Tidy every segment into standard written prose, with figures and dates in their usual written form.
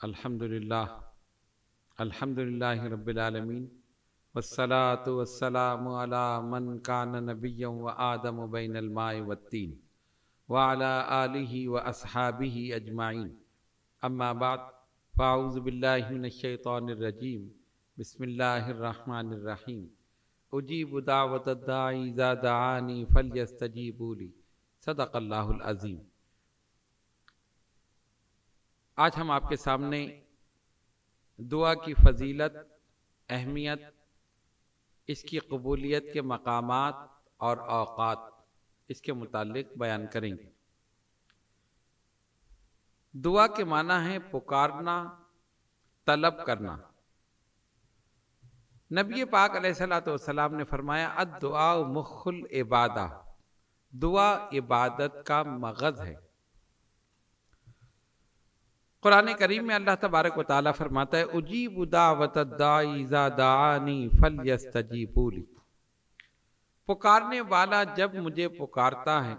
الحمدللہ رب العالمین والصلاة والسلام علی من کان نبیا و آدم بین الماء والطین وعلی آلہ واصحابہ اجمعین اما بعد فاعوذ باللہ من الشیطان الرجیم بسم اللہ الرحمن الرحیم اجیب دعوت الداعی اذا دعانی فلیستجیبوا لی صدق اللہ العظیم۔ آج ہم آپ کے سامنے دعا کی فضیلت، اہمیت، اس کی قبولیت کے مقامات اور اوقات اس کے متعلق بیان کریں گے۔ دعا کے معنی ہے پکارنا، طلب کرنا۔ نبی پاک علیہ الصلوۃ والسلام نے فرمایا الدعاء مخ العبادہ، دعا عبادت کا مغز ہے۔ قرآن کریم میں اللہ تبارک و تعالیٰ فرماتا ہے اجیب دعوت الداعی اذا دعانی فلیستجیبوا لی، پکارنے والا جب مجھے پکارتا ہے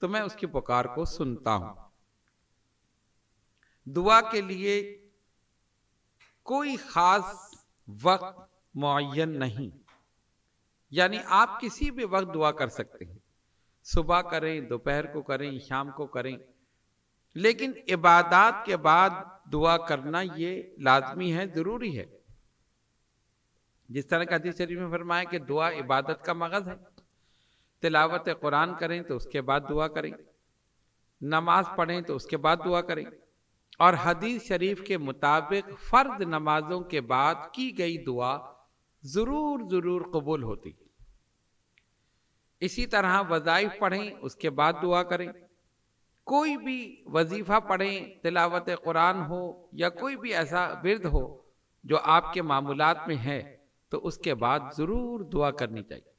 تو میں اس کی پکار کو سنتا ہوں۔ دعا کے لیے کوئی خاص وقت معین نہیں، یعنی آپ کسی بھی وقت دعا کر سکتے ہیں، صبح کریں، دوپہر کو کریں، شام کو کریں، لیکن عبادات کے بعد دعا کرنا یہ لازمی ہے، ضروری ہے۔ جس طرح کہ حدیث شریف میں فرمایا کہ دعا عبادت کا مغز ہے، تلاوت قرآن کریں تو اس کے بعد دعا کریں، نماز پڑھیں تو اس کے بعد دعا کریں، اور حدیث شریف کے مطابق فرض نمازوں کے بعد کی گئی دعا ضرور قبول ہوتی۔ اسی طرح وظائف پڑھیں اس کے بعد دعا کریں، کوئی بھی وظیفہ پڑھیں، تلاوت قرآن ہو یا کوئی بھی ایسا ورد ہو جو آپ کے معمولات میں ہے تو اس کے بعد ضرور دعا کرنی چاہیے۔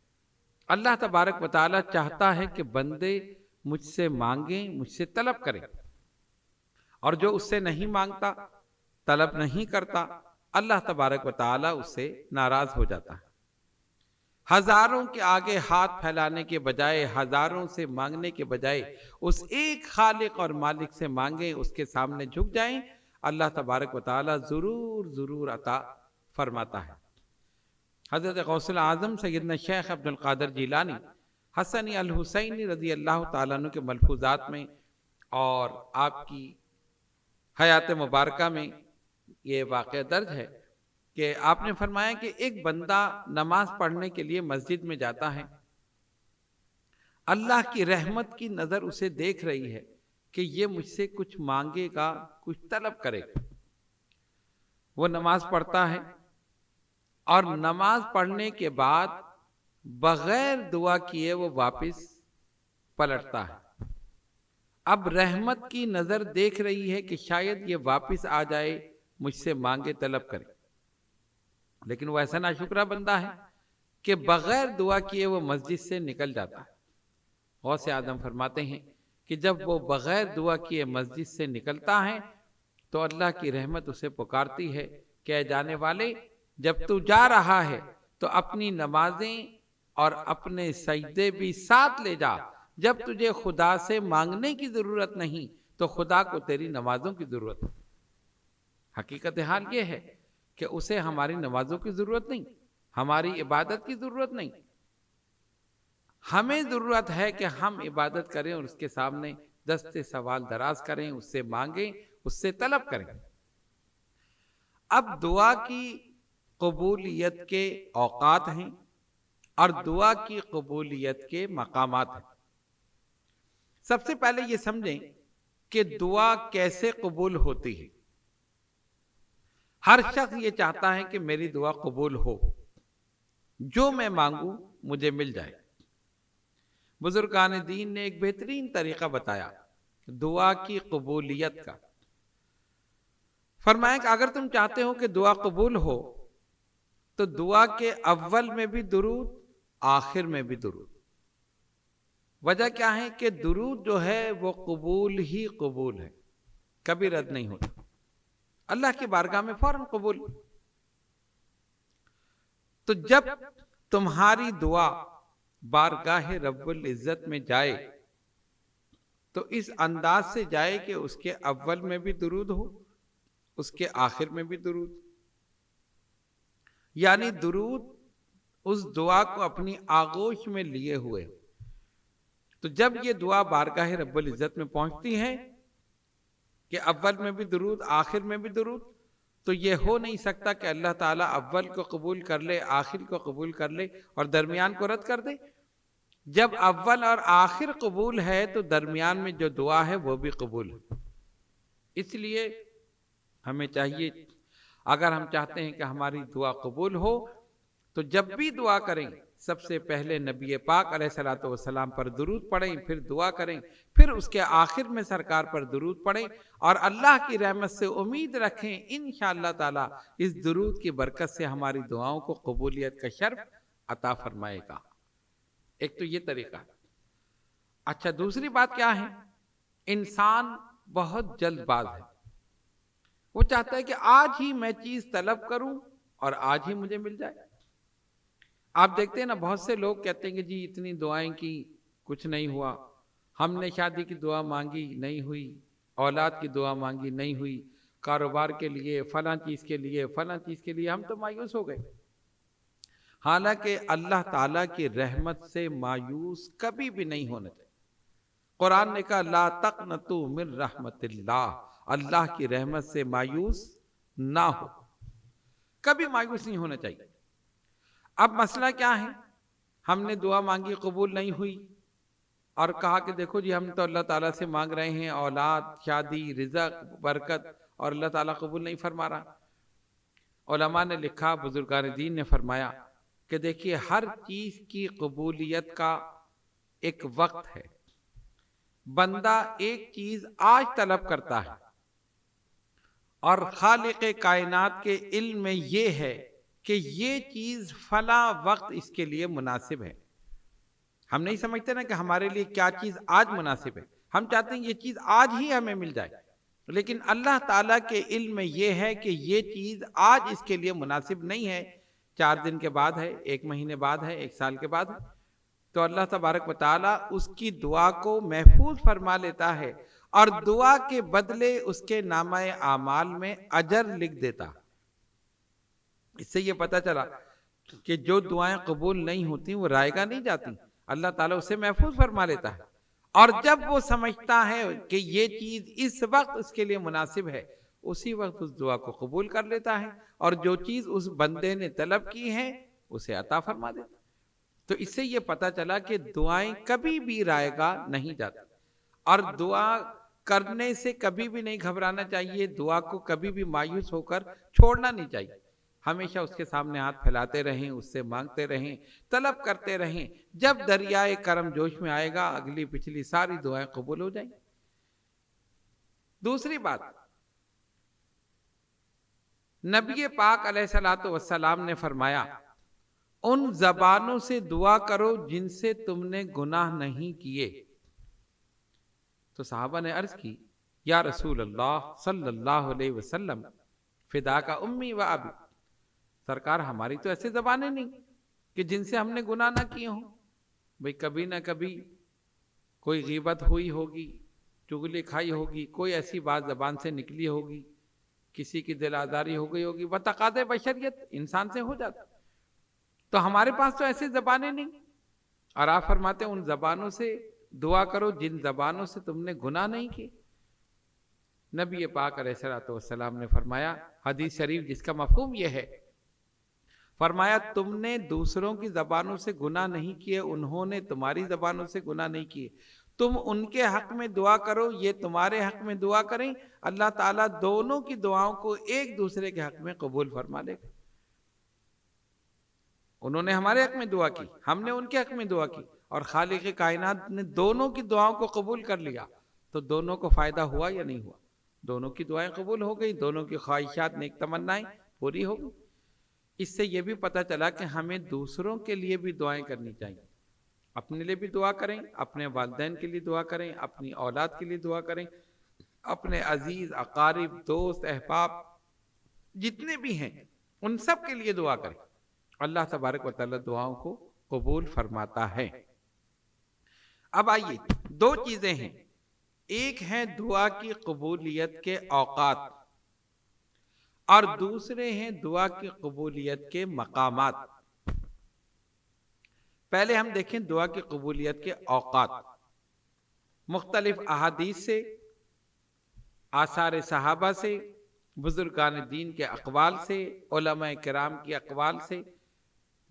اللہ تبارک و تعالیٰ چاہتا ہے کہ بندے مجھ سے مانگیں، مجھ سے طلب کریں، اور جو اس سے نہیں مانگتا، طلب نہیں کرتا، اللہ تبارک و تعالیٰ اس سے ناراض ہو جاتا ہے۔ ہزاروں کے آگے ہاتھ پھیلانے کے بجائے، ہزاروں سے مانگنے کے بجائے اس ایک خالق اور مالک سے مانگیں، اس کے سامنے جھک جائیں، اللہ تبارک و تعالیٰ ضرور عطا فرماتا ہے۔ حضرت غوث الاعظم سیدنا شیخ عبد القادر جیلانی حسنی الحسینی رضی اللہ تعالیٰ عنہ کے ملفوظات میں اور آپ کی حیات مبارکہ میں یہ واقعہ درج ہے کہ آپ نے فرمایا کہ ایک بندہ نماز پڑھنے کے لیے مسجد میں جاتا ہے، اللہ کی رحمت کی نظر اسے دیکھ رہی ہے کہ یہ مجھ سے کچھ مانگے گا، کچھ طلب کرے گا۔ وہ نماز پڑھتا ہے اور نماز پڑھنے کے بعد بغیر دعا کیے وہ واپس پلٹتا ہے۔ اب رحمت کی نظر دیکھ رہی ہے کہ شاید یہ واپس آ جائے، مجھ سے مانگے، طلب کرے، لیکن وہ ایسا ناشکرا بندہ ہے کہ بغیر دعا کیے وہ مسجد سے نکل جاتا ہے۔ غوث اعظم فرماتے ہیں کہ جب وہ بغیر دعا کیے مسجد سے نکلتا ہے تو اللہ کی رحمت اسے پکارتی ہے کہ اے جانے والے، جب تو جا رہا ہے تو اپنی نمازیں اور اپنے سجدے بھی ساتھ لے جا، جب تجھے خدا سے مانگنے کی ضرورت نہیں تو خدا کو تیری نمازوں کی ضرورت ہے۔ حقیقت حال یہ ہے کہ اسے ہماری نمازوں کی ضرورت نہیں، ہماری عبادت کی ضرورت نہیں، ہمیں ضرورت ہے کہ ہم عبادت کریں اور اس کے سامنے دست سوال دراز کریں، اس سے مانگیں، اس سے طلب کریں۔ اب دعا کی قبولیت کے اوقات ہیں اور دعا کی قبولیت کے مقامات ہیں۔ سب سے پہلے یہ سمجھیں کہ دعا کیسے قبول ہوتی ہے۔ ہر شخص یہ چاہتا ہے کہ میری دعا قبول ہو، جو میں مانگوں مجھے مل جائے۔ بزرگان دین نے ایک بہترین طریقہ بتایا دعا کی قبولیت کا۔ فرمایا کہ اگر تم چاہتے ہو کہ دعا قبول ہو تو دعا کے اول میں بھی درود، آخر میں بھی درود۔ وجہ کیا ہے کہ درود جو ہے وہ قبول ہی قبول ہے، کبھی رد نہیں ہوتا، اللہ کی بارگاہ میں فوراً قبول۔ تو جب تمہاری دعا بارگاہ رب العزت میں جائے تو اس انداز سے جائے کہ اس کے اول میں بھی درود ہو، اس کے آخر میں بھی درود، یعنی درود اس دعا کو اپنی آغوش میں لیے ہوئے۔ تو جب یہ دعا بارگاہ رب العزت میں پہنچتی ہے کہ اول میں بھی درود آخر میں بھی درود، تو یہ ہو نہیں سکتا کہ اللہ تعالیٰ اول کو قبول کر لے، آخر کو قبول کر لے اور درمیان کو رد کر دے۔ جب اول اور آخر قبول ہے تو درمیان میں جو دعا ہے وہ بھی قبول ہے۔ اس لیے ہمیں چاہیے، اگر ہم چاہتے ہیں کہ ہماری دعا قبول ہو، تو جب بھی دعا کریں سب سے پہلے نبی پاک علیہ الصلوۃ والسلام پر درود پڑھیں، پھر دعا کریں، پھر اس کے آخر میں سرکار پر درود پڑھیں اور اللہ کی رحمت سے امید رکھیں انشاءاللہ تعالی اس درود کی برکت سے ہماری دعاؤں کو قبولیت کا شرف عطا فرمائے گا۔ ایک تو یہ طریقہ۔ اچھا، دوسری بات کیا ہے؟ انسان بہت جلد باز ہے، وہ چاہتا ہے کہ آج ہی میں چیز طلب کروں اور آج ہی مجھے مل جائے۔ آپ دیکھتے ہیں نا، بہت سے لوگ کہتے ہیں کہ جی اتنی دعائیں کی کچھ نہیں ہوا، ہم نے شادی کی دعا مانگی نہیں ہوئی، اولاد کی دعا مانگی نہیں ہوئی، کاروبار کے لیے، فلاں چیز کے لیے، فلاں چیز کے لیے ہم تو مایوس ہو گئے۔ حالانکہ اللہ تعالیٰ کی رحمت سے مایوس کبھی بھی نہیں ہونا چاہیے۔ قرآن نے کہا لا تقنطوا من رحمت اللہ، اللہ کی رحمت سے مایوس نہ ہو، کبھی مایوس نہیں ہونا چاہیے۔ اب مسئلہ کیا ہے؟ ہم نے دعا مانگی قبول نہیں ہوئی اور کہا کہ دیکھو جی ہم تو اللہ تعالیٰ سے مانگ رہے ہیں اولاد، شادی، رزق، برکت، اور اللہ تعالیٰ قبول نہیں فرما رہا۔ علماء نے لکھا، بزرگان دین نے فرمایا کہ دیکھیے ہر چیز کی قبولیت کا ایک وقت ہے۔ بندہ ایک چیز آج طلب کرتا ہے اور خالق کائنات کے علم میں یہ ہے کہ یہ چیز فلاں وقت اس کے لیے مناسب ہے۔ ہم نہیں سمجھتے نا کہ ہمارے لیے کیا چیز آج مناسب ہے، ہم چاہتے ہیں یہ چیز آج ہی ہمیں مل جائے، لیکن اللہ تعالیٰ کے علم میں یہ ہے کہ یہ چیز آج اس کے لیے مناسب نہیں ہے، 4 دن کے بعد ہے، 1 مہینے بعد ہے، 1 سال کے بعد ہے۔ تو اللہ تبارک و تعالیٰ اس کی دعا کو محفوظ فرما لیتا ہے اور دعا کے بدلے اس کے نامہ اعمال میں اجر لکھ دیتا۔ اس سے یہ پتہ چلا کہ جو دعائیں قبول نہیں ہوتی وہ رائگاں نہیں جاتی، اللہ تعالیٰ اسے محفوظ فرما لیتا ہے، اور جب وہ سمجھتا ہے کہ یہ چیز اس وقت اس کے لیے مناسب ہے، اسی وقت اس دعا کو قبول کر لیتا ہے اور جو چیز اس بندے نے طلب کی ہے اسے عطا فرما دیتا۔ تو اس سے یہ پتہ چلا کہ دعائیں کبھی بھی رائگاں نہیں جاتی، اور دعا کرنے سے کبھی بھی نہیں گھبرانا چاہیے، دعا کو کبھی بھی مایوس ہو کر چھوڑنا نہیں چاہیے، ہمیشہ اس کے سامنے ہاتھ پھیلاتے رہیں، اس سے مانگتے رہیں، طلب کرتے رہیں۔ جب دریائے کرم جوش میں آئے گا اگلی پچھلی ساری دعائیں قبول ہو جائیں۔ دوسری بات، نبی پاک علیہ الصلوۃ والسلام نے فرمایا ان زبانوں سے دعا کرو جن سے تم نے گناہ نہیں کیے۔ تو صحابہ نے عرض کی یا رسول اللہ صلی اللہ علیہ وسلم فداک امی و ابی، سرکار ہماری تو ایسے زبانیں نہیں کہ جن سے ہم نے گناہ نہ کیے ہوں۔ بھئی کبھی نہ کبھی کوئی غیبت ہوئی ہوگی، چغلی کھائی ہوگی، کوئی ایسی بات زبان سے نکلی ہوگی، کسی کی دل آزاری ہو گئی ہوگی، بتقاضۂ بشریت انسان سے ہو جاتا۔ تو ہمارے پاس تو ایسی زبانیں نہیں، اور آپ فرماتے ہیں ان زبانوں سے دعا کرو جن زبانوں سے تم نے گناہ نہیں کی۔ نبی پاک علیہ الصلوۃ والسلام نے فرمایا، حدیث شریف جس کا مفہوم یہ ہے، فرمایا تم نے دوسروں کی زبانوں سے گناہ نہیں کیے، انہوں نے تمہاری زبانوں سے گناہ نہیں کیے، تم ان کے حق میں دعا کرو، یہ تمہارے حق میں دعا کریں، اللہ تعالیٰ دونوں کی دعاؤں کو ایک دوسرے کے حق میں قبول فرما لے گا۔ انہوں نے ہمارے حق میں دعا کی، ہم نے ان کے حق میں دعا کی، اور خالق کائنات نے دونوں کی دعاؤں کو قبول کر لیا، تو دونوں کو فائدہ ہوا یا نہیں ہوا؟ دونوں کی دعائیں قبول ہو گئی، دونوں کی خواہشات نیک تمنائیں پوری ہو گئی۔ اس سے یہ بھی پتہ چلا کہ ہمیں دوسروں کے لیے بھی دعائیں کرنی چاہیے، اپنے لیے بھی دعا کریں، اپنے والدین کے لیے دعا کریں، اپنی اولاد کے لیے دعا کریں، اپنے عزیز اقارب دوست احباب جتنے بھی ہیں ان سب کے لیے دعا کریں، اللہ تبارک و تعالیٰ دعاؤں کو قبول فرماتا ہے۔ اب آئیے، 2 چیزیں ہیں، ایک ہے دعا کی قبولیت کے اوقات، اور دوسرے ہیں دعا کی قبولیت کے مقامات۔ پہلے ہم دیکھیں دعا کی قبولیت کے اوقات۔ مختلف احادیث سے، آثار صحابہ سے، بزرگان دین کے اقوال سے، علماء کرام کی اقوال سے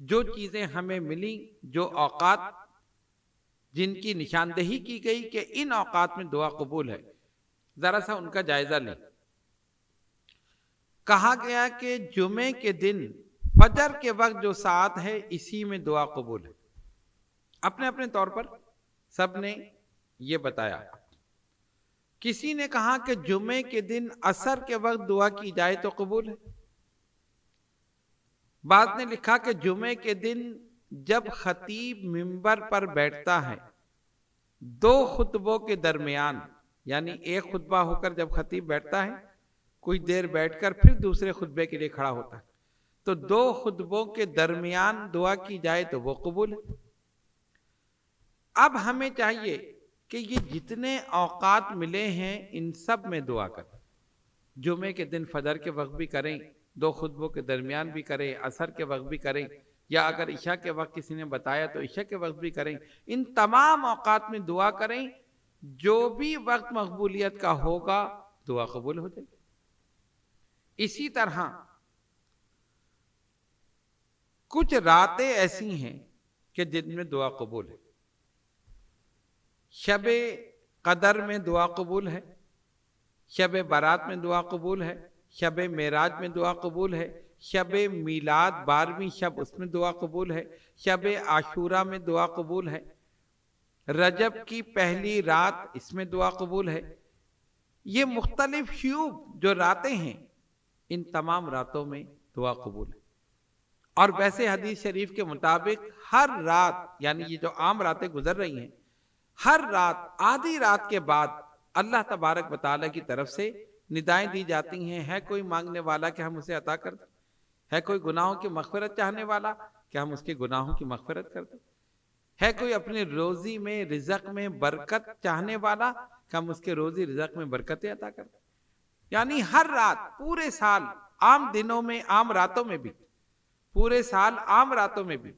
جو چیزیں ہمیں ملی، جو اوقات جن کی نشاندہی کی گئی کہ ان اوقات میں دعا قبول ہے، ذرا سا ان کا جائزہ لیں۔ کہا گیا کہ جمعے کے دن فجر کے وقت جو ساعت ہے اسی میں دعا قبول ہے۔ اپنے اپنے طور پر سب نے یہ بتایا۔ کسی نے کہا کہ جمعے کے دن عصر کے وقت دعا کی جائے تو قبول ہے۔ بعض نے لکھا کہ جمعے کے دن جب خطیب منبر پر بیٹھتا ہے، دو خطبوں کے درمیان، یعنی ایک خطبہ ہو کر جب خطیب بیٹھتا ہے، کچھ دیر بیٹھ کر پھر دوسرے خطبے کے لیے کھڑا ہوتا ہے، تو دو خطبوں کے درمیان دعا کی جائے تو وہ قبول ہے۔ اب ہمیں چاہیے کہ یہ جتنے اوقات ملے ہیں ان سب میں دعا کریں۔ جمعے کے دن فجر کے وقت بھی کریں، دو خطبوں کے درمیان بھی کریں، عصر کے وقت بھی کریں، یا اگر عشاء کے وقت کسی نے بتایا تو عشاء کے وقت بھی کریں۔ ان تمام اوقات میں دعا کریں، جو بھی وقت مقبولیت کا ہوگا دعا قبول ہو جائے۔ اسی طرح کچھ راتیں ایسی ہیں کہ جن میں دعا قبول ہے۔ شب قدر میں دعا قبول ہے، شب برات میں دعا قبول ہے، شب معراج میں دعا قبول ہے، شب میلاد 12ویں شب اس میں دعا قبول ہے، شب عاشورہ میں دعا قبول ہے، رجب کی پہلی رات اس میں دعا قبول ہے۔ یہ مختلف شیوب جو راتیں ہیں ان تمام راتوں میں دعا قبول ہے۔ اور ویسے حدیث شریف کے مطابق ہر رات، یعنی یہ جو عام راتیں گزر رہی ہیں، ہر رات آدھی رات کے بعد اللہ تبارک و تعالیٰ کی طرف سے ندائیں دی جاتی ہیں، ہے کوئی مانگنے والا کہ ہم اسے عطا کر دیں، ہے کوئی گناہوں کی مغفرت چاہنے والا کہ ہم اس کے گناہوں کی مغفرت کر دیں، ہے کوئی اپنی روزی میں رزق میں برکت چاہنے والا کہ ہم اس کے روزی رزق میں برکتیں عطا کر دیں۔ یعنی ہر رات پورے سال، عام دنوں میں، عام راتوں میں بھی، پورے سال عام راتوں میں بھی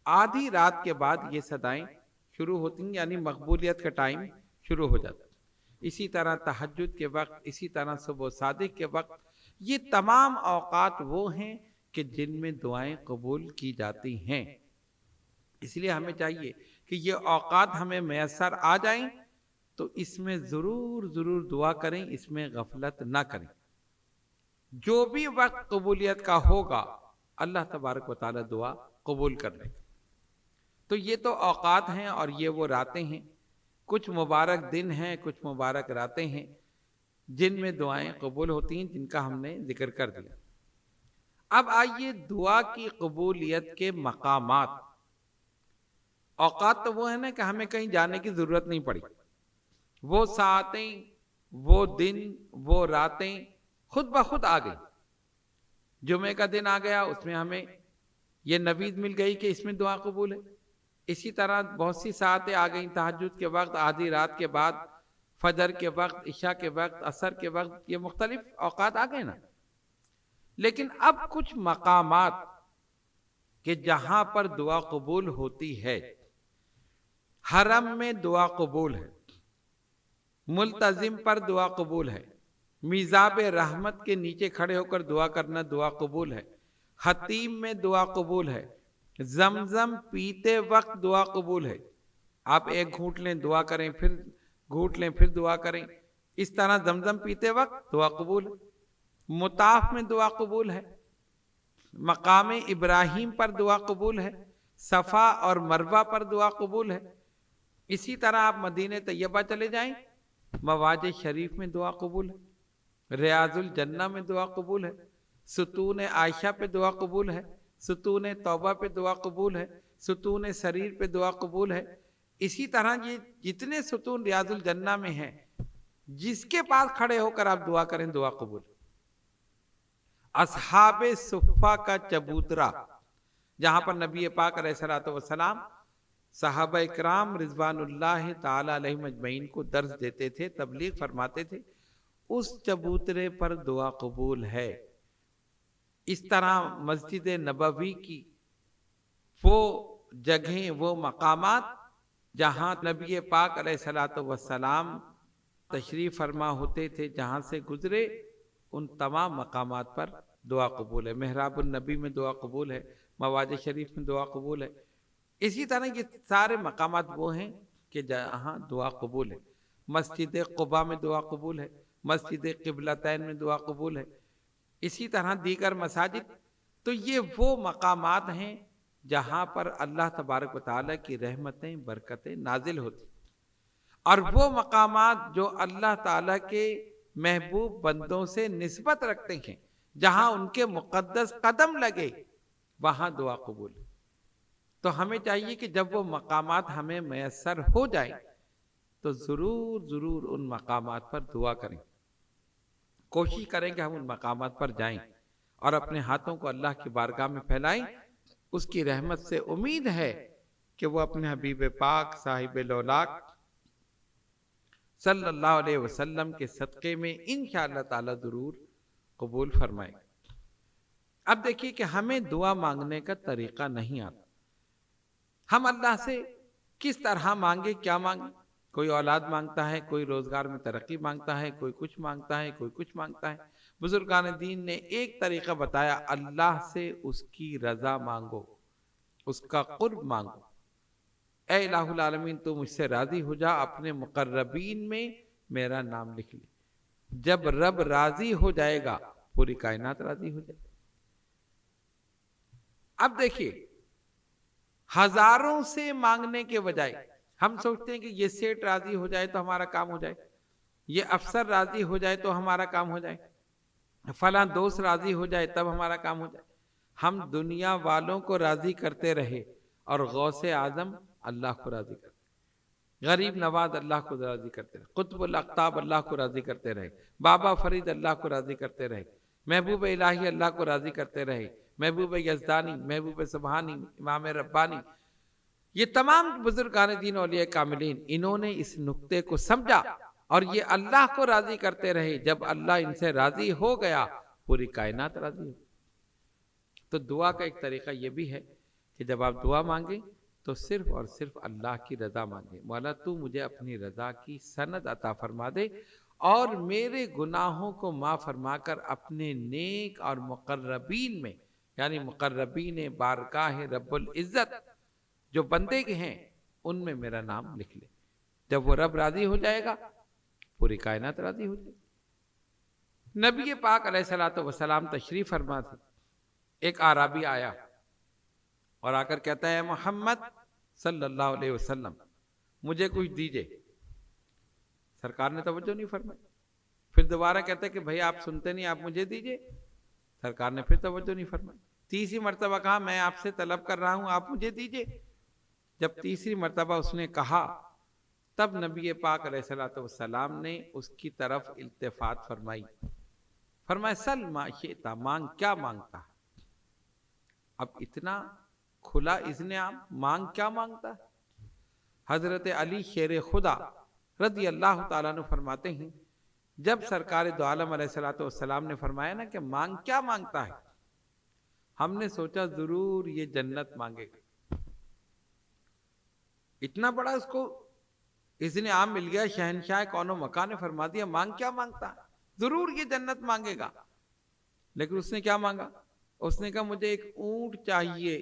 آدھی رات کے بعد یہ صدائیں شروع ہوتی ہیں، یعنی مقبولیت کا ٹائم شروع ہو جاتا ہے۔ اسی طرح تہجد کے وقت، اسی طرح صبح صادق کے وقت، یہ تمام اوقات وہ ہیں کہ جن میں دعائیں قبول کی جاتی ہیں۔ اس لیے ہمیں چاہیے کہ یہ اوقات ہمیں میسر آ جائیں تو اس میں ضرور ضرور دعا کریں، اس میں غفلت نہ کریں۔ جو بھی وقت قبولیت کا ہوگا اللہ تبارک و تعالی دعا قبول کر لے گا۔ تو یہ تو اوقات ہیں اور یہ وہ راتیں ہیں، کچھ مبارک دن ہیں، کچھ مبارک راتیں ہیں جن میں دعائیں قبول ہوتی ہیں، جن کا ہم نے ذکر کر دیا۔ اب آئیے دعا کی قبولیت کے مقامات۔ اوقات تو وہ ہیں نا کہ ہمیں کہیں جانے کی ضرورت نہیں پڑی، وہ ساعتیں، وہ دن، وہ راتیں خود بخود آ گئی۔ جمعے کا دن آ گیا، اس میں ہمیں یہ نوید مل گئی کہ اس میں دعا قبول ہے۔ اسی طرح بہت سی ساعتیں آ گئیں، تہجد کے وقت، آدھی رات کے بعد، فجر کے وقت، عشاء کے وقت، عصر کے وقت، یہ مختلف اوقات آ گئے نا۔ لیکن اب کچھ مقامات کہ جہاں پر دعا قبول ہوتی ہے، حرم میں دعا قبول ہے، ملتزم پر دعا قبول ہے، میزاب رحمت کے نیچے کھڑے ہو کر دعا کرنا دعا قبول ہے، حتیم میں دعا قبول ہے، زمزم پیتے وقت دعا قبول ہے۔ آپ ایک گھونٹ لیں دعا کریں، پھر گھونٹ لیں پھر دعا کریں، اس طرح زمزم پیتے وقت دعا قبول ہے۔ مطاف میں دعا قبول ہے، مقام ابراہیم پر دعا قبول ہے، صفا اور مروہ پر دعا قبول ہے۔ اسی طرح آپ مدینہ طیبہ چلے جائیں، مواج شریف میں دعا قبول ہے، ریاض الجنہ میں دعا قبول ہے، ستون عائشہ پہ دعا قبول ہے، ستون توبہ پہ دعا قبول ہے، ستون سریر پہ دعا قبول ہے۔ اسی طرح یہ جتنے ستون ریاض الجنہ میں ہیں، جس کے پاس کھڑے ہو کر آپ دعا کریں دعا قبول۔ اصحاب صفہ کا چبوترا، جہاں پر نبی پاک علیہ الصلوۃ والسلام صحابہ اکرام رضوان اللہ تعالی علیہم اجمعین کو درس دیتے تھے، تبلیغ فرماتے تھے، اس چبوترے پر دعا قبول ہے۔ اس طرح مسجد نبوی کی وہ جگہیں، وہ مقامات جہاں نبی پاک علیہ الصلوۃ والسلام تشریف فرما ہوتے تھے، جہاں سے گزرے، ان تمام مقامات پر دعا قبول ہے۔ محراب النبی میں دعا قبول ہے، مواج شریف میں دعا قبول ہے۔ اسی طرح یہ سارے مقامات وہ ہیں کہ جہاں دعا قبول ہے۔ مسجد قباء میں دعا قبول ہے، مسجد قبلتین میں دعا قبول ہے، اسی طرح دیگر مساجد۔ تو یہ وہ مقامات ہیں جہاں پر اللہ تبارک و تعالیٰ کی رحمتیں، برکتیں نازل ہوتی، اور وہ مقامات جو اللہ تعالیٰ کے محبوب بندوں سے نسبت رکھتے ہیں، جہاں ان کے مقدس قدم لگے، وہاں دعا قبول ہے۔ تو ہمیں چاہیے کہ جب وہ مقامات ہمیں میسر ہو جائیں تو ضرور ان مقامات پر دعا کریں، کوشش کریں کہ ہم ان مقامات پر جائیں اور اپنے ہاتھوں کو اللہ کی بارگاہ میں پھیلائیں۔ اس کی رحمت سے امید ہے کہ وہ اپنے حبیب پاک صاحب لولاک صلی اللہ علیہ وسلم کے صدقے میں انشاءاللہ تعالی ضرور قبول فرمائے۔ اب دیکھیے کہ ہمیں دعا مانگنے کا طریقہ نہیں آتا، ہم اللہ سے کس طرح مانگے، کیا مانگے؟ کوئی اولاد مانگتا ہے، کوئی روزگار میں ترقی مانگتا ہے، کوئی کچھ مانگتا ہے، کوئی کچھ مانگتا ہے۔ بزرگان دین نے ایک طریقہ بتایا، اللہ سے اس کی رضا مانگو، اس کا قرب مانگو۔ اے الہ العالمین تو مجھ سے راضی ہو جا، اپنے مقربین میں میرا نام لکھ لے۔ جب رب راضی ہو جائے گا، پوری کائنات راضی ہو جائے گی۔ اب دیکھیے، ہزاروں سے مانگنے کے بجائے ہم سوچتے ہیں کہ یہ سیٹ راضی ہو جائے تو ہمارا کام ہو جائے، یہ افسر راضی ہو جائے تو ہمارا کام ہو جائے، فلاں دوست راضی ہو جائے تب ہمارا کام ہو جائے۔ ہم دنیا والوں کو راضی کرتے رہے اور غوث اعظم اللہ کو راضی کرتے، غریب نواز اللہ کو راضی کرتے رہے، قطب الاقطاب اللہ کو راضی کرتے رہے، بابا فرید اللہ کو راضی کرتے رہے، محبوب الہی اللہ کو راضی کرتے رہے، محبوب یزدانی، محبوب سبحانی، امام ربانی، یہ تمام بزرگان دین اولیاء کاملین، انہوں نے اس نقطے کو سمجھا اور یہ اللہ کو راضی کرتے رہے۔ جب اللہ ان سے راضی ہو گیا، پوری کائنات راضی ہو۔ تو دعا کا ایک طریقہ یہ بھی ہے کہ جب آپ دعا مانگیں تو صرف اور صرف اللہ کی رضا مانگیں۔ مولا تو مجھے اپنی رضا کی سند عطا فرما دے اور میرے گناہوں کو معاف فرما کر اپنے نیک اور مقربین میں، یعنی مقربین بارگاہ رب العزت جو بندے کے ہیں، ان میں میرا نام لکھ لے۔ جب وہ رب راضی ہو جائے گا، پوری کائنات راضی ہو جائے گی۔ نبی پاک علیہ الصلوۃ والسلام تشریف فرما تھے، ایک اعرابی آیا اور آ کر کہتا ہے، محمد صلی اللہ علیہ وسلم مجھے کچھ دیجئے۔ سرکار نے توجہ نہیں فرمائی، پھر دوبارہ کہتا ہے کہ بھئی آپ سنتے نہیں، آپ مجھے دیجئے۔ سرکار نے پھر توجہ نہیں فرمائی، تیسری مرتبہ کہا، میں آپ سے طلب کر رہا ہوں، آپ مجھے دیجئے۔ جب تیسری مرتبہ اس نے کہا، تب نبی پاک علیہ الصلوۃ والسلام نے اس کی طرف التفات فرمائی، فرمایا سل ما شئت، مانگ کیا مانگتا ہے۔ اب اتنا کھلا اذن عام، مانگ کیا مانگتا ہے۔ حضرت علی شیر خدا رضی اللہ تعالیٰ عنہ فرماتے ہیں، جب سرکار دو عالم علیہ الصلوۃ والسلام نے فرمایا نا کہ مانگ کیا مانگتا ہے، ہم نے سوچا ضرور یہ جنت مانگے گا۔ اتنا بڑا اس کو اذن عام مل گیا، شہنشاہ کون و مکان نے فرما دیا مانگ کیا مانگتا ہے، ضرور یہ جنت مانگے گا۔ لیکن اس نے کیا مانگا؟ اس نے کہا مجھے ایک اونٹ چاہیے۔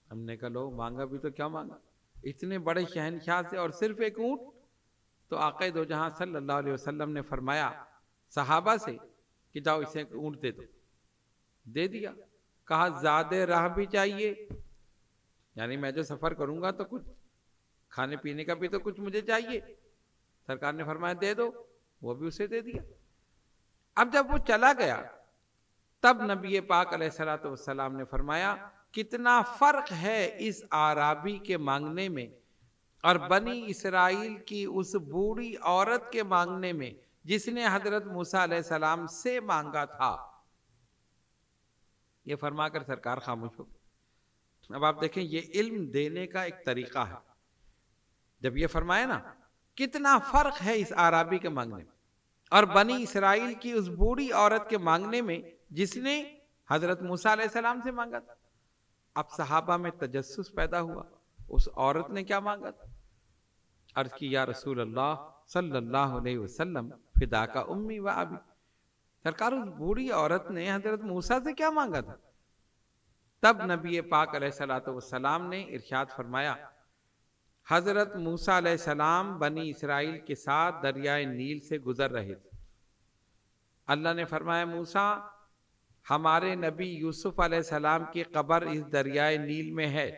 ہم نے کہا لو، مانگا بھی تو کیا مانگا، اتنے بڑے شہنشاہ سے اور صرف ایک اونٹ۔ تو آقا دو جہاں صلی اللہ علیہ وسلم نے فرمایا صحابہ سے کہ جاؤ اسے ایک اونٹ دے دو، دے دیا۔ کہا زیادہ راہ بھی چاہیے، یعنی میں جو سفر کروں گا تو کچھ کھانے پینے کا بھی تو کچھ مجھے چاہیے۔ سرکار نے فرمایا دے دو، وہ بھی اسے دے دیا۔ اب جب وہ چلا گیا، تب نبی پاک علیہ الصلوۃ والسلام نے فرمایا کتنا فرق ہے اس اعرابی کے مانگنے میں اور بنی اسرائیل کی اس بوڑھی عورت کے مانگنے میں جس نے حضرت موسیٰ علیہ السلام سے مانگا تھا۔ یہ فرما کر سرکار خاموش ہو گئے۔ اب آپ دیکھیں یہ علم دینے کا ایک طریقہ ہے۔ جب یہ فرمایا نا کتنا فرق ہے اس اعرابی کے مانگنے میں اور بنی اسرائیل کی اس بوڑھی عورت کے مانگنے میں جس نے حضرت موسیٰ علیہ السلام سے مانگا تھا۔ اب صحابہ میں تجسس پیدا ہوا، اس عورت نے کیا مانگا تھا؟ عرض کی یا رسول اللہ صلی اللہ علیہ وسلم فداک امی و ابی، سرکار اس بوڑھی عورت نے حضرت موسیٰ سے کیا مانگا تھا؟ تب نبی پاک علیہ الصلوۃ والسلام نے ارشاد فرمایا، حضرت موسیٰ علیہ السلام بنی اسرائیل کے ساتھ دریائے نیل سے گزر رہے تھے، اللہ نے فرمایا موسیٰ ہمارے نبی یوسف علیہ السلام کی قبر اس دریائے نیل میں ہے،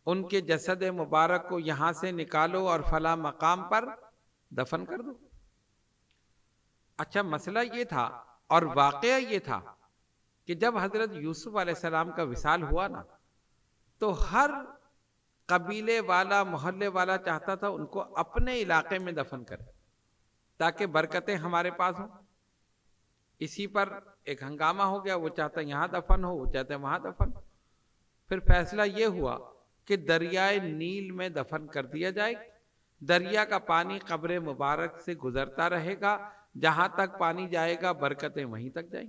ان کے جسد مبارک کو یہاں سے نکالو اور فلاں مقام پر دفن کر دو۔ اچھا مسئلہ یہ تھا اور واقعہ یہ تھا کہ جب حضرت یوسف علیہ السلام کا وصال ہوا نا، تو ہر قبیلے والا محلے والا چاہتا تھا ان کو اپنے علاقے میں دفن کرے تاکہ برکتیں ہمارے پاس ہوں۔ اسی پر ایک ہنگامہ ہو گیا، وہ چاہتا یہاں دفن ہو، وہ چاہتے وہاں دفن ہو۔ پھر فیصلہ یہ ہوا کہ دریائے نیل میں دفن کر دیا جائے، دریا کا پانی قبر مبارک سے گزرتا رہے گا، جہاں تک پانی جائے گا برکتیں وہیں تک جائیں۔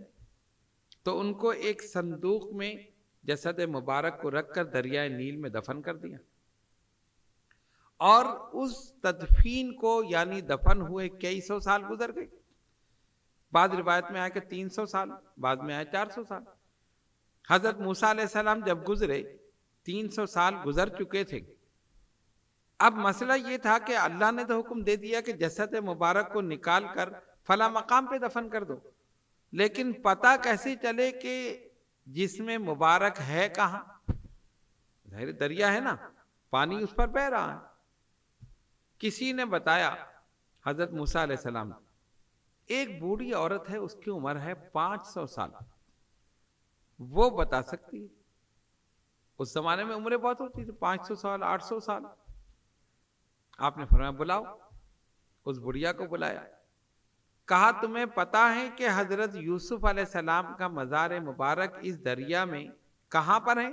تو ان کو ایک صندوق میں جسد مبارک کو رکھ کر دریائے نیل میں دفن کر دیا، اور اس تدفین کو یعنی دفن ہوئے کئی سو سال گزر گئے، بعض روایت میں آیا کہ 300 سال، بعض میں آیا 400 سال۔ حضرت موسیٰ علیہ السلام جب گزرے 300 سال گزر چکے تھے۔ اب مسئلہ یہ تھا کہ اللہ نے تو حکم دے دیا کہ جسد مبارک کو نکال کر فلاں مقام پہ دفن کر دو، لیکن پتہ کیسے چلے کہ جسم مبارک ہے کہاں؟ ظاہر دریا ہے نا، پانی اس پر بہہ رہا ہے۔ کسی نے بتایا حضرت موسیٰ علیہ السلام، ایک بوڑھی عورت ہے، اس کی عمر ہے 500 سال، وہ بتا سکتی ہے۔ اس زمانے میں عمریں بہت ہوتی تھی، 500 سال 800 سال۔ آپ نے فرمایا بلاؤ، اس بڑھیا کو بلایا، کہا تمہیں پتا ہے کہ حضرت یوسف علیہ السلام کا مزار مبارک اس دریا میں کہاں پر ہے،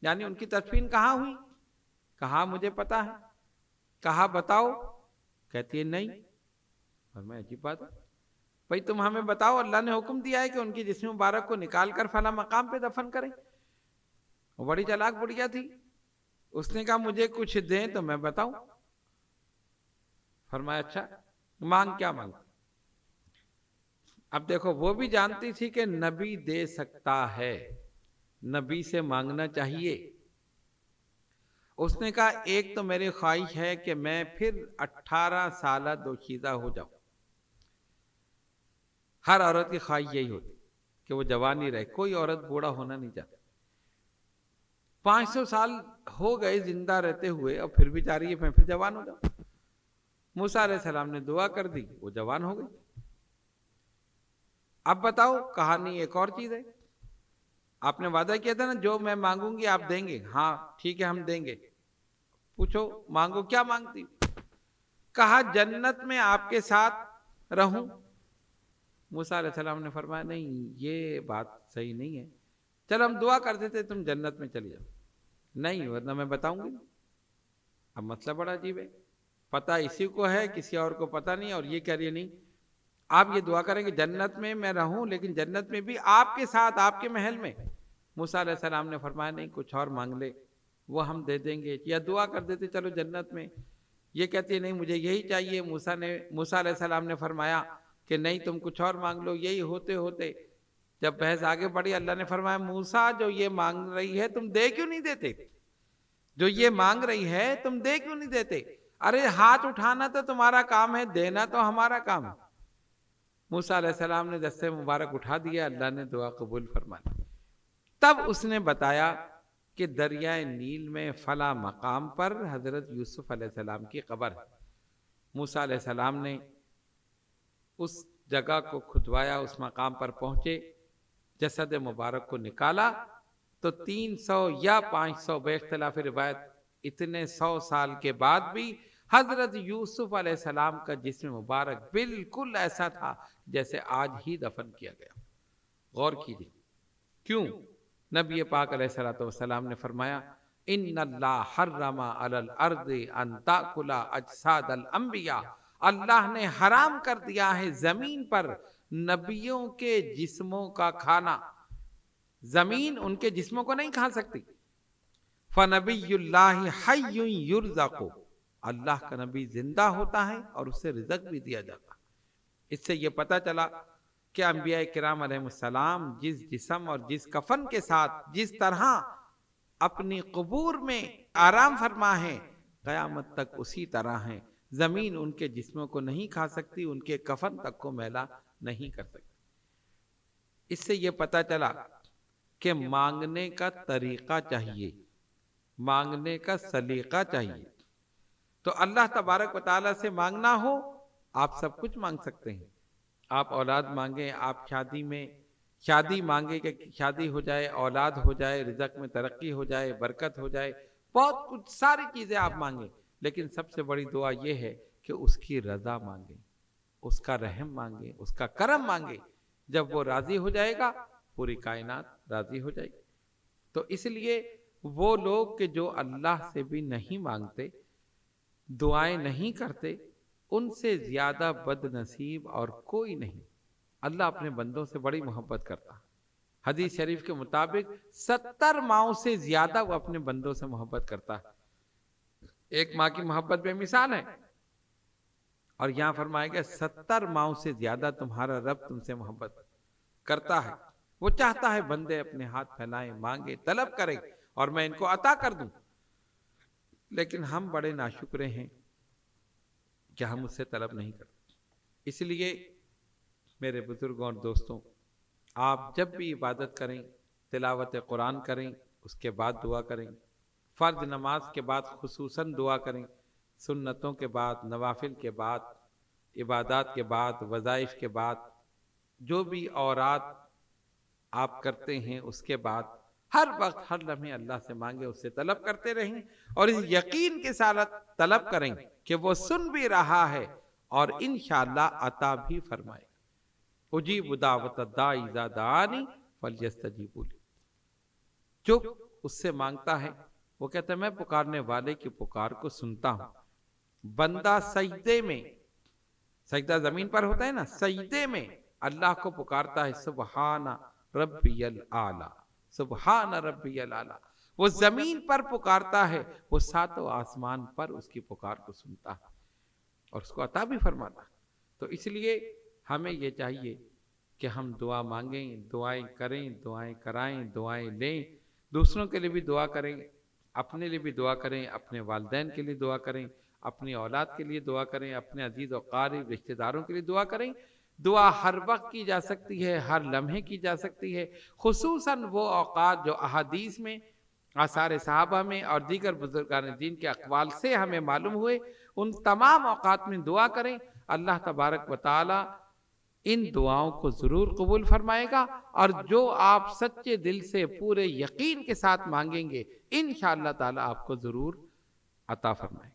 یعنی ان کی تدفین کہاں ہوئی؟ کہا مجھے پتا ہے۔ کہا بتاؤ، کہتی ہے نہیں۔ اور میں عجیب بات ہے بھائی، تم ہمیں بتاؤ، اللہ نے حکم دیا ہے کہ ان کی جسم مبارک کو نکال کر فلاں مقام پہ دفن کریں۔ وہ بڑی چالاک بڑھیا تھی، اس نے کہا مجھے کچھ دیں تو میں بتاؤں۔ فرمایا اچھا مانگ، کیا مانگ؟ اب دیکھو وہ بھی جانتی تھی کہ نبی دے سکتا ہے، نبی سے مانگنا چاہیے۔ اس نے کہا ایک تو میری خواہش ہے کہ میں پھر 18 سالہ دوشیزہ ہو جاؤں۔ ہر عورت کی خواہش یہی ہوتی کہ وہ جوان ہی رہے، کوئی عورت بوڑھا ہونا نہیں چاہتی۔ 500 سال ہو گئے زندہ رہتے ہوئے، اور پھر بھی چاہ رہی ہے میں پھر جوان ہو جاؤں۔ موسیٰ علیہ السلام نے دعا کر دی، وہ جوان ہو گئی۔ اب بتاؤ کہانی ایک اور چیز ہے، آپ نے وعدہ کیا تھا نا جو میں مانگوں گی آپ دیں گے، ہاں ٹھیک ہے ہم دیں گے۔ پوچھو مانگو، کیا مانگتی؟ کہا جنت میں آپ کے ساتھ رہوں۔ موسیٰ علیہ السلام نے فرمایا نہیں یہ بات صحیح نہیں ہے، چل ہم دعا کر دیتے تم جنت میں چلی جاؤ۔ نہیں ورنہ میں بتاؤں گی۔ اب مسئلہ بڑا عجیب ہے، پتہ اسی کو ہے کسی اور کو پتہ نہیں، اور یہ کہہ رہی ہے نہیں آپ یہ دعا کریں کہ جنت میں میں رہوں، لیکن جنت میں بھی آپ کے ساتھ آپ کے محل میں۔ موسیٰ علیہ السلام نے فرمایا نہیں کچھ اور مانگ لے وہ ہم دے دیں گے، یا دعا کر دیتے چلو جنت میں۔ یہ کہتی ہے نہیں مجھے یہی چاہیے۔ موسیٰ علیہ السلام نے فرمایا کہ نہیں تم کچھ اور مانگ لو۔ یہی ہوتے ہوتے جب بحث آگے بڑھی، اللہ نے فرمایا موسیٰ جو یہ مانگ رہی ہے تم دے کیوں نہیں دیتے؟ جو یہ مانگ رہی ہے تم دے کیوں نہیں دیتے؟ ارے ہاتھ اٹھانا تو تمہارا کام ہے، دینا تو ہمارا کام ہے۔ موسیٰ علیہ السلام نے دستے مبارک اٹھا دیا، اللہ نے دعا قبول فرمائی۔ تب اس نے بتایا کہ دریائے نیل میں فلاں مقام پر حضرت یوسف علیہ السلام کی قبر ہے۔ موسیٰ علیہ السلام نے اس جگہ کو کھدوایا، اس مقام پر پہنچے، جسد مبارک کو نکالا تو 300 یا 500 بے اختلاف روایت اتنے 100 سال کے بعد بھی حضرت یوسف علیہ السلام کا جسم مبارک بالکل ایسا تھا جیسے آج ہی دفن کیا گیا۔ غور کیجیے کیوں؟ نبی پاک علیہ الصلوۃ والسلام نے فرمایا ان اللہ حرم علی الارض ان تاکل اجساد الانبیاء، اللہ نے حرام کر دیا ہے زمین پر نبیوں کے جسموں کا کھانا، زمین ان کے جسموں کو نہیں کھا سکتی۔ فنبی اللہ حی یرزق، اللہ کا نبی زندہ ہوتا ہے اور اسے رزق بھی دیا جاتا ہے۔ اس سے یہ پتہ چلا کہ انبیاء کرام علیہ السلام جس جسم اور جس کفن کے ساتھ جس طرح اپنی قبور میں آرام فرما ہے، قیامت تک اسی طرح ہیں۔ زمین ان کے جسموں کو نہیں کھا سکتی، ان کے کفن تک کو میلا نہیں کر سکتی۔ اس سے یہ پتہ چلا کہ مانگنے کا طریقہ چاہیے، مانگنے کا سلیقہ چاہیے۔ تو اللہ تبارک و تعالیٰ سے مانگنا ہو، آپ سب کچھ مانگ سکتے ہیں۔ آپ اولاد مانگیں، آپ شادی مانگے کہ شادی ہو جائے، اولاد ہو جائے، رزق میں ترقی ہو جائے، برکت ہو جائے، بہت کچھ ساری چیزیں آپ مانگیں، لیکن سب سے بڑی دعا یہ ہے کہ اس کی رضا مانگیں، اس کا رحم مانگیں، اس کا کرم مانگیں۔ جب وہ راضی ہو جائے گا، پوری کائنات راضی ہو جائے گی۔ تو اس لیے وہ لوگ کہ جو اللہ سے بھی نہیں مانگتے، دعائیں نہیں کرتے، ان سے زیادہ بد نصیب اور کوئی نہیں۔ اللہ اپنے بندوں سے بڑی محبت کرتا ہے۔ حدیث شریف کے مطابق 70 ماؤں سے زیادہ وہ اپنے بندوں سے محبت کرتا ہے۔ ایک ماں کی محبت بے مثال ہے، اور یہاں فرمایا گیا 70 ماؤں سے زیادہ تمہارا رب تم سے محبت کرتا ہے۔ وہ چاہتا ہے بندے اپنے ہاتھ پھیلائیں، مانگے، طلب کریں اور میں ان کو عطا کر دوں، لیکن ہم بڑے ناشکرے ہیں کہ ہم اس سے طلب نہیں کرتے۔ اس لیے میرے بزرگوں اور دوستوں، آپ جب بھی عبادت کریں، تلاوت قرآن کریں، اس کے بعد دعا کریں، فرض نماز کے بعد خصوصاً دعا کریں، سنتوں کے بعد، نوافل کے بعد، عبادات کے بعد، وظائف کے بعد، جو بھی اوراد آپ کرتے ہیں اس کے بعد ہر وقت ہر لمحے اللہ سے مانگے، اس سے طلب کرتے رہیں، اور اس یقین کے ساتھ طلب کریں کہ وہ سن بھی رہا ہے اور انشاءاللہ عطا بھی فرمائے۔ اجیب دعوت الداعی اذا دعانی فلیستجیبوا لی۔ جو اس سے مانگتا ہے وہ کہتا ہے میں پکارنے والے کی پکار کو سنتا ہوں۔ بندہ سجدے میں، سجدہ زمین پر ہوتا ہے نا، سجدے میں اللہ کو پکارتا ہے سبحان ربی الاعلی، سبحان ربی الاعلی۔ وہ زمین پر پکارتا ہے، وہ ساتوں آسمان پر اس کی پکار کو سنتا ہے اور اس کو عطا بھی فرماتا ہے۔ تو اس لیے ہمیں یہ چاہیے کہ ہم دعا مانگیں، دعائیں کریں، دعائیں کرائیں، دعائیں لیں، دوسروں کے لیے بھی دعا کریں، اپنے لیے بھی دعا کریں، اپنے والدین کے لیے دعا کریں، اپنی اولاد کے لیے دعا کریں، اپنے عزیز و قریب رشتہ داروں کے لیے دعا کریں۔ دعا ہر وقت کی جا سکتی ہے، ہر لمحے کی جا سکتی ہے، خصوصاً وہ اوقات جو احادیث میں، آثار صحابہ میں اور دیگر بزرگان دین کے اقوال سے ہمیں معلوم ہوئے، ان تمام اوقات میں دعا کریں۔ اللہ تبارک و تعالی ان دعاؤں کو ضرور قبول فرمائے گا، اور جو آپ سچے دل سے پورے یقین کے ساتھ مانگیں گے انشاءاللہ تعالی آپ کو ضرور عطا فرمائے۔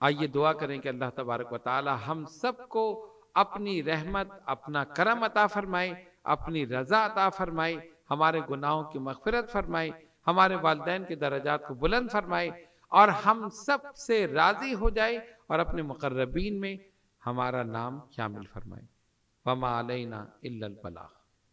آئیے دعا کریں کہ اللہ تبارک و تعالی ہم سب کو اپنی رحمت، اپنا کرم عطا فرمائے، اپنی رضا عطا فرمائے، ہمارے گناہوں کی مغفرت فرمائے، ہمارے والدین کے درجات کو بلند فرمائے، اور ہم سب سے راضی ہو جائے اور اپنے مقربین میں ہمارا نام شامل فرمائے۔ وما علینا الا البلاغ۔